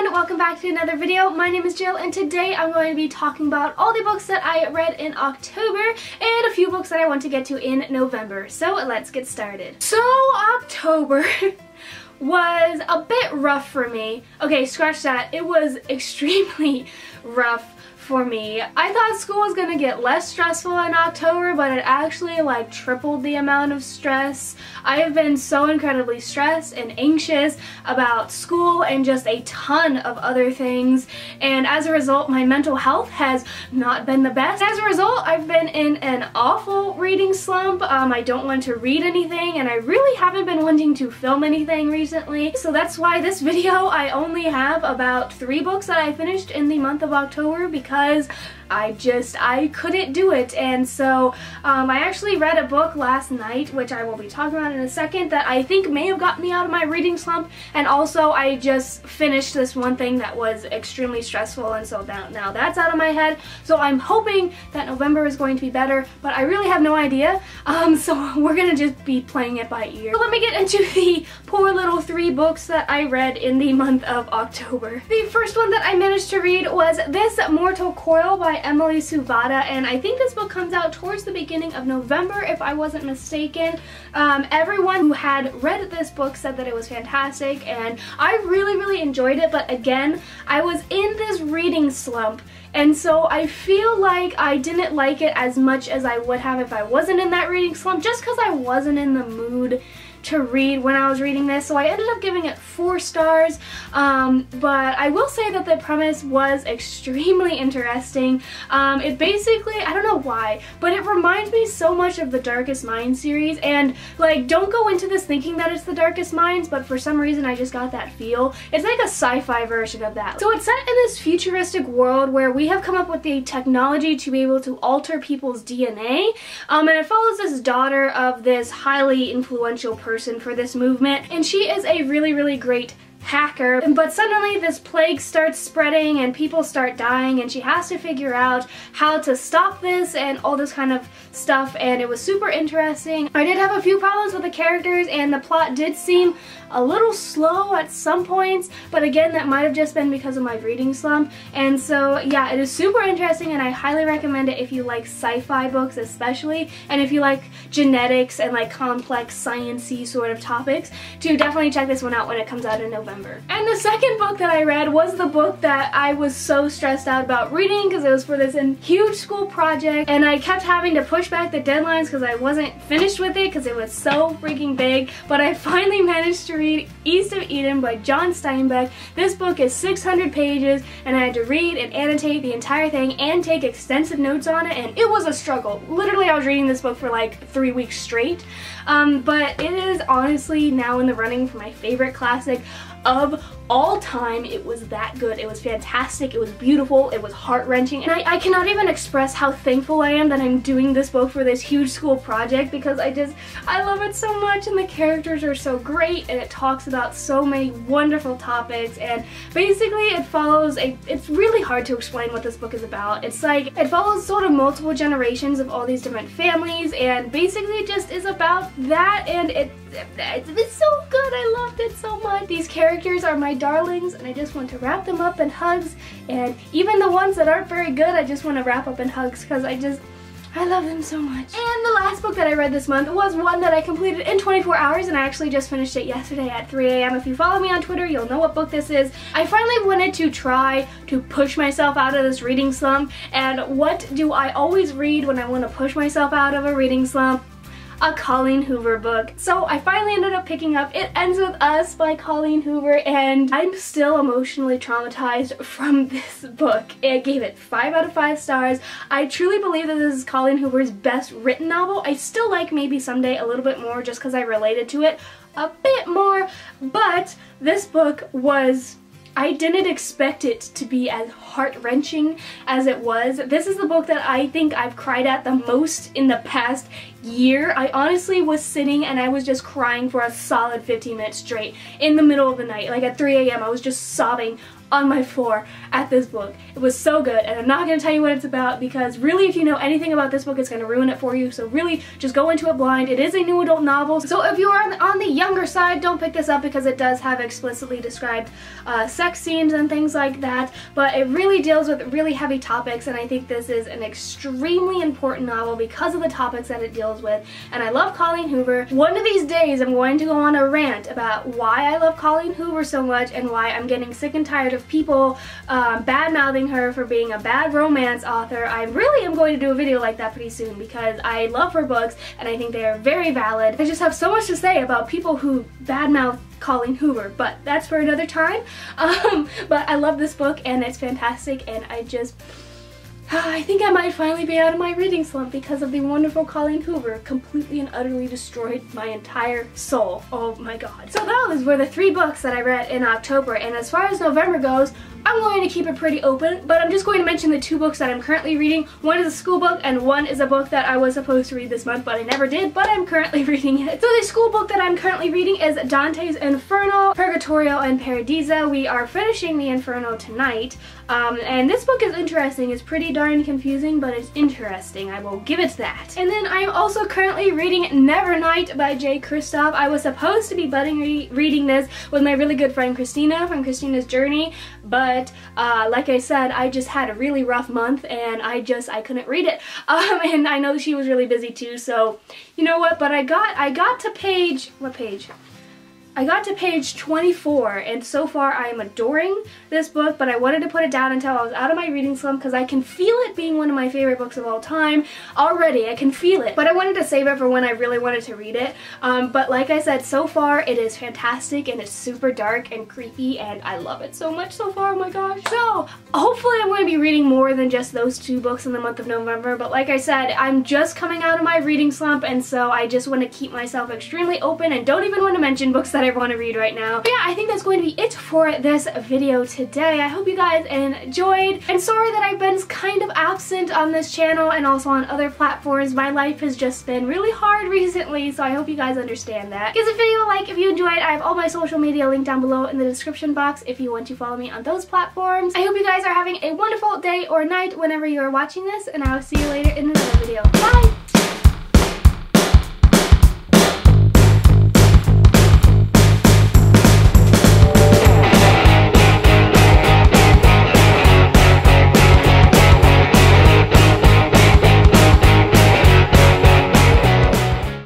everyone, welcome back to another video. My name is Jill and today I'm going to be talking about all the books that I read in October and a few books that I want to get to in November. So let's get started. So October was a bit rough for me. Okay, scratch that. It was extremely rough for me. I thought school was gonna get less stressful in October, but it actually like tripled the amount of stress. I have been so incredibly stressed and anxious about school and just a ton of other things, and as a result my mental health has not been the best. As a result, I've been in an awful reading slump. I don't want to read anything and I really haven't been wanting to film anything recently, so that's why this video I only have about 3 books that I finished in the month of October because I couldn't do it. And so I actually read a book last night, which I will be talking about in a second, that I think may have gotten me out of my reading slump, and also I just finished this one thing that was extremely stressful, and so now that's out of my head. So I'm hoping that November is going to be better, but I really have no idea, so we're gonna just be playing it by ear. So let me get into the poor little 3 books that I read in the month of October. The first one that I managed to read was This Mortal Coil by Emily Suvada, and I think this book comes out towards the beginning of November if I wasn't mistaken. Everyone who had read this book said that it was fantastic and I really enjoyed it, but again I was in this reading slump, and so I feel like I didn't like it as much as I would have if I wasn't in that reading slump, just because I wasn't in the mood to read when I was reading this. So I ended up giving it 4 stars, but I will say that the premise was extremely interesting. It basically, I don't know why, but it reminds me so much of the Darkest Minds series, and like, don't go into this thinking that it's the Darkest Minds, but for some reason I just got that feel. It's like a sci-fi version of that. So it's set in this futuristic world where we have come up with the technology to be able to alter people's DNA, and it follows this daughter of this highly influential person for this movement, and she is a really great hacker, but suddenly this plague starts spreading and people start dying, and she has to figure out how to stop this and all this kind of stuff, and it was super interesting. I did have a few problems with the characters and the plot did seem a little slow at some points, but again that might have just been because of my reading slump. And so yeah, it is super interesting and I highly recommend it if you like sci-fi books especially, and if you like genetics and like complex science-y sort of topics, to definitely check this one out when it comes out in November. And the second book that I read was the book that I was so stressed out about reading because it was for this huge school project, and I kept having to push back the deadlines because I wasn't finished with it because it was so freaking big, but I finally managed to read East of Eden by John Steinbeck. This book is 600 pages and I had to read and annotate the entire thing and take extensive notes on it, and it was a struggle. Literally I was reading this book for like 3 weeks straight, but it is honestly now in the running for my favorite classic of all time. It was that good. It was fantastic. It was beautiful. It was heart-wrenching, and I cannot even express how thankful I am that I'm doing this book for this huge school project, because I love it so much, and the characters are so great, and it talks about so many wonderful topics, and basically it follows it's really hard to explain what this book is about. It's like, it follows sort of multiple generations of all these different families, and basically it just is about that, and it's so good. I loved it so much. These characters are my darlings and I just want to wrap them up in hugs, and even the ones that aren't very good I just want to wrap up in hugs because I love them so much. And the last book that I read this month was one that I completed in 24 hours, and I actually just finished it yesterday at 3 a.m. If you follow me on Twitter, you'll know what book this is. I finally wanted to try to push myself out of this reading slump, and what do I always read when I want to push myself out of a reading slump? A Colleen Hoover book. So I finally ended up picking up It Ends With Us by Colleen Hoover, and I'm still emotionally traumatized from this book. I gave it 5 out of 5 stars. I truly believe that this is Colleen Hoover's best written novel. I still like maybe someday a little bit more just because I related to it a bit more, but this book was, I didn't expect it to be as heart-wrenching as it was. This is the book that I think I've cried at the most in the past year. I honestly was sitting and I was just crying for a solid 15 minutes straight in the middle of the night. Like at 3 a.m. I was just sobbing on my floor at this book. It was so good, and I'm not going to tell you what it's about because really if you know anything about this book it's going to ruin it for you, so really just go into it blind. It is a new adult novel, so if you are on the younger side, don't pick this up because it does have explicitly described sex sex scenes and things like that, but it really deals with really heavy topics, and I think this is an extremely important novel because of the topics that it deals with, and I love Colleen Hoover. One of these days I'm going to go on a rant about why I love Colleen Hoover so much and why I'm getting sick and tired of people bad-mouthing her for being a bad romance author. I really am going to do a video like that pretty soon because I love her books and I think they are very valid. I just have so much to say about people who badmouth Colleen Hoover, but that's for another time. But I love this book and it's fantastic, and I think I might finally be out of my reading slump because of the wonderful Colleen Hoover. Completely and utterly destroyed my entire soul. Oh my god. So those were the 3 books that I read in October, and as far as November goes, I'm going to keep it pretty open, but I'm just going to mention the 2 books that I'm currently reading. One is a school book and one is a book that I was supposed to read this month, but I never did, but I'm currently reading it. So the school book that I'm currently reading is Dante's Inferno, Purgatorio, and Paradiso. We are finishing the Inferno tonight, and this book is interesting. It's pretty darn confusing, but it's interesting. I will give it that. And then I'm also currently reading Nevernight by J. Kristoff. I was supposed to be reading this with my really good friend Christina from Christina's Journey, but like I said, I just had a really rough month and I couldn't read it. And I know she was really busy too, so you know what, but I got to page, what page? I got to page 24, and so far I am adoring this book, but I wanted to put it down until I was out of my reading slump because I can feel it being one of my favorite books of all time already. I can feel it, but I wanted to save it for when I really wanted to read it. But like I said, so far it is fantastic and it's super dark and creepy, and I love it so much so far. Oh my gosh. So hopefully I'm going to be reading more than just those 2 books in the month of November, but like I said, I'm just coming out of my reading slump, and so I just want to keep myself extremely open and don't even want to mention books that I want to read right now. But yeah, I think that's going to be it for this video today. I hope you guys enjoyed, and sorry that I've been kind of absent on this channel and also on other platforms. My life has just been really hard recently, so I hope you guys understand that. Give this video a like if you enjoyed. I have all my social media linked down below in the description box if you want to follow me on those platforms. I hope you guys are having a wonderful day or night whenever you are watching this, and I will see you later in another video. Bye!